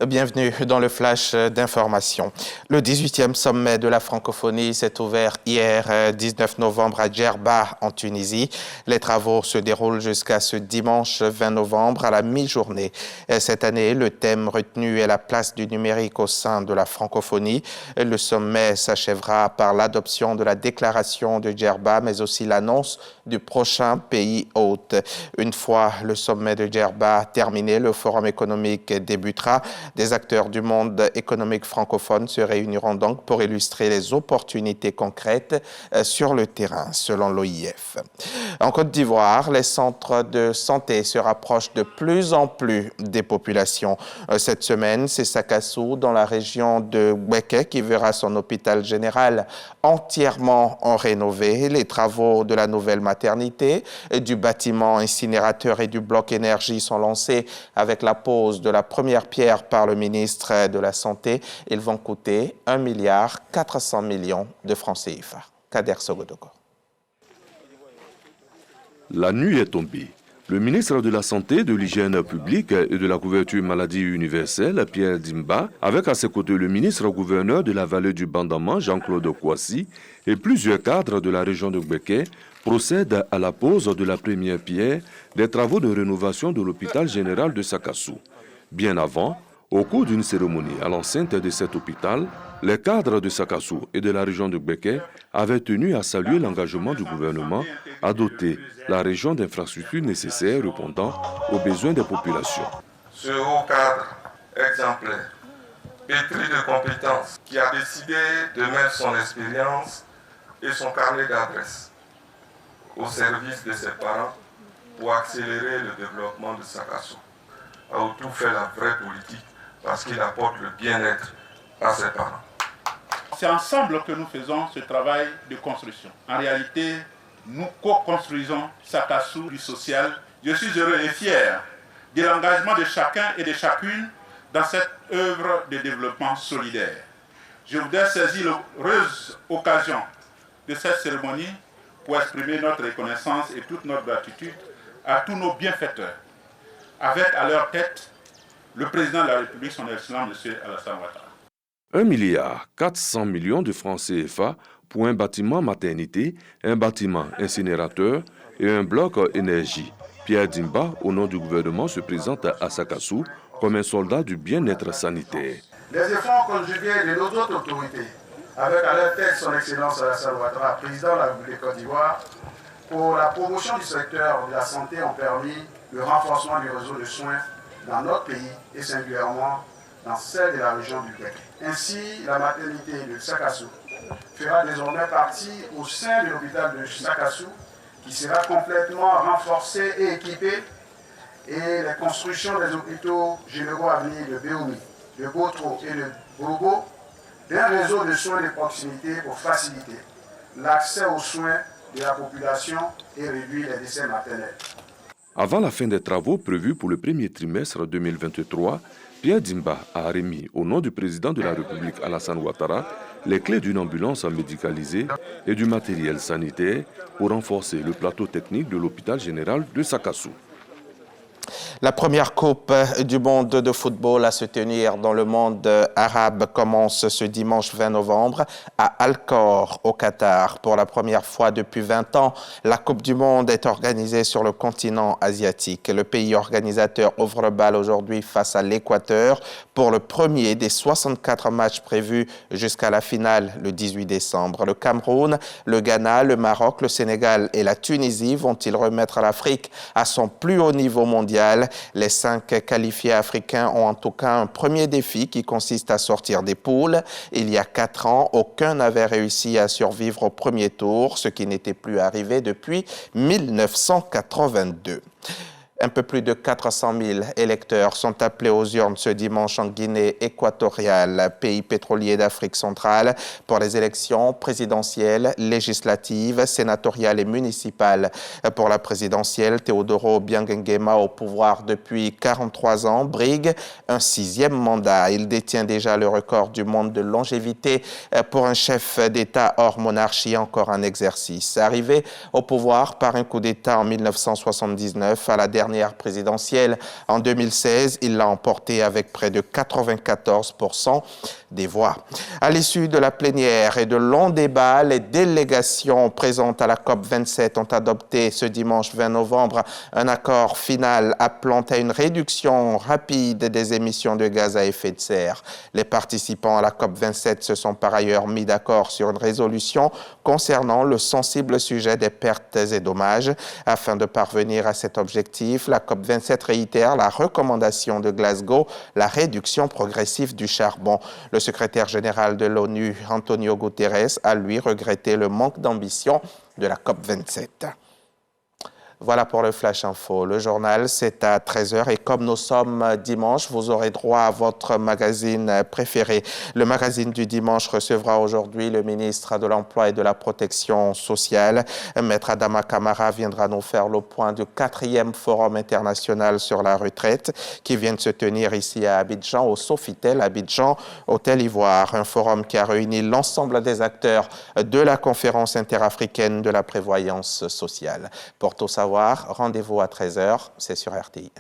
Bienvenue dans le flash d'information. Le 18e sommet de la francophonie s'est ouvert hier 19 novembre à Djerba en Tunisie. Les travaux se déroulent jusqu'à ce dimanche 20 novembre à la mi-journée. Cette année, le thème retenu est la place du numérique au sein de la francophonie. Le sommet s'achèvera par l'adoption de la déclaration de Djerba, mais aussi l'annonce du prochain pays hôte. Une fois le sommet de Djerba terminé, le forum économique débutera. Des acteurs du monde économique francophone se réuniront donc pour illustrer les opportunités concrètes sur le terrain, selon l'OIF. En Côte d'Ivoire, les centres de santé se rapprochent de plus en plus des populations. Cette semaine, c'est Sakassou, dans la région de Gbeke, qui verra son hôpital général entièrement rénové. Les travaux de la nouvelle maternité, du bâtiment incinérateur et du bloc énergie sont lancés avec la pose de la première pierre par le ministre de la Santé. Ils vont coûter 1,4 milliard de francs CFA. Kader Sogodogo. La nuit est tombée. Le ministre de la Santé, de l'Hygiène publique et de la couverture maladie universelle, Pierre Dimba, avec à ses côtés le ministre-gouverneur de la vallée du Bandama, Jean-Claude Kouassi, et plusieurs cadres de la région de Gbeke, procèdent à la pose de la première pierre des travaux de rénovation de l'hôpital général de Sakassou. Bien avant, au cours d'une cérémonie à l'enceinte de cet hôpital, les cadres de Sakassou et de la région de Gbeke avaient tenu à saluer l'engagement du gouvernement à doter la région d'infrastructures nécessaires répondant aux besoins des populations. Ce haut cadre exemplaire, pétri de compétences, qui a décidé de mettre son expérience et son carnet d'adresses au service de ses parents pour accélérer le développement de Sakassou, a tout fait la vraie politique parce qu'il apporte le bien-être à ses parents. C'est ensemble que nous faisons ce travail de construction. En réalité, nous co-construisons Sakassou du social. Je suis heureux et fier de l'engagement de chacun et de chacune dans cette œuvre de développement solidaire. Je voudrais saisir l'heureuse occasion de cette cérémonie pour exprimer notre reconnaissance et toute notre gratitude à tous nos bienfaiteurs, avec à leur tête le président de la République, son Excellence, M. Alassane Ouattara. 1,4 milliard de francs CFA pour un bâtiment maternité, un bâtiment incinérateur et un bloc énergie. Pierre Dimba, au nom du gouvernement, se présente à Sakassou comme un soldat du bien-être sanitaire. Les efforts conjugués de nos autres autorités, avec à leur tête son Excellence Alassane Ouattara, président de la République de Côte d'Ivoire, pour la promotion du secteur de la santé ont permis le renforcement du réseau de soins dans notre pays et singulièrement dans celle de la région du Gbeke. Ainsi, la maternité de Sakassou fera désormais partie au sein de l'hôpital de Sakassou qui sera complètement renforcé et équipé, et les constructions des hôpitaux généraux à venir de Béoumi, de Botro et de Bobo, d'un réseau de soins de proximité pour faciliter l'accès aux soins de la population et réduire les décès maternels. Avant la fin des travaux prévus pour le premier trimestre 2023, Pierre Dimba a remis, au nom du président de la République Alassane Ouattara, les clés d'une ambulance médicalisée et du matériel sanitaire pour renforcer le plateau technique de l'hôpital général de Sakassou. La première Coupe du monde de football à se tenir dans le monde arabe commence ce dimanche 20 novembre à Al-Khor, au Qatar. Pour la première fois depuis 20 ans, la Coupe du monde est organisée sur le continent asiatique. Le pays organisateur ouvre le bal aujourd'hui face à l'Équateur pour le premier des 64 matchs prévus jusqu'à la finale le 18 décembre. Le Cameroun, le Ghana, le Maroc, le Sénégal et la Tunisie vont-ils remettre l'Afrique à son plus haut niveau mondial? Les 5 qualifiés africains ont en tout cas un premier défi qui consiste à sortir des poules. Il y a 4 ans, aucun n'avait réussi à survivre au premier tour, ce qui n'était plus arrivé depuis 1982. Un peu plus de 400 000 électeurs sont appelés aux urnes ce dimanche en Guinée équatoriale, pays pétrolier d'Afrique centrale, pour les élections présidentielles, législatives, sénatoriales et municipales. Pour la présidentielle, Teodoro Obiang Nguema, au pouvoir depuis 43 ans, brigue un 6e mandat. Il détient déjà le record du monde de longévité pour un chef d'État hors monarchie encore en exercice. Arrivé au pouvoir par un coup d'État en 1979, à la dernière dernière présidentielle en 2016. Il l'a emporté avec près de 94% des voix. À l'issue de la plénière et de longs débats, les délégations présentes à la COP27 ont adopté ce dimanche 20 novembre un accord final appelant à une réduction rapide des émissions de gaz à effet de serre. Les participants à la COP27 se sont par ailleurs mis d'accord sur une résolution concernant le sensible sujet des pertes et dommages. Afin de parvenir à cet objectif, la COP27 réitère la recommandation de Glasgow, la réduction progressive du charbon. Le secrétaire général de l'ONU, Antonio Guterres, a lui regretté le manque d'ambition de la COP27. Voilà pour le Flash Info. Le journal, c'est à 13h et comme nous sommes dimanche, vous aurez droit à votre magazine préféré. Le magazine du dimanche recevra aujourd'hui le ministre de l'Emploi et de la Protection sociale. Maître Adama Kamara viendra nous faire le point du 4e Forum international sur la retraite qui vient de se tenir ici à Abidjan, au Sofitel Abidjan, Hôtel Ivoire. Un forum qui a réuni l'ensemble des acteurs de la conférence interafricaine de la prévoyance sociale. Pour tout savoir, rendez-vous à 13h, c'est sur RTI.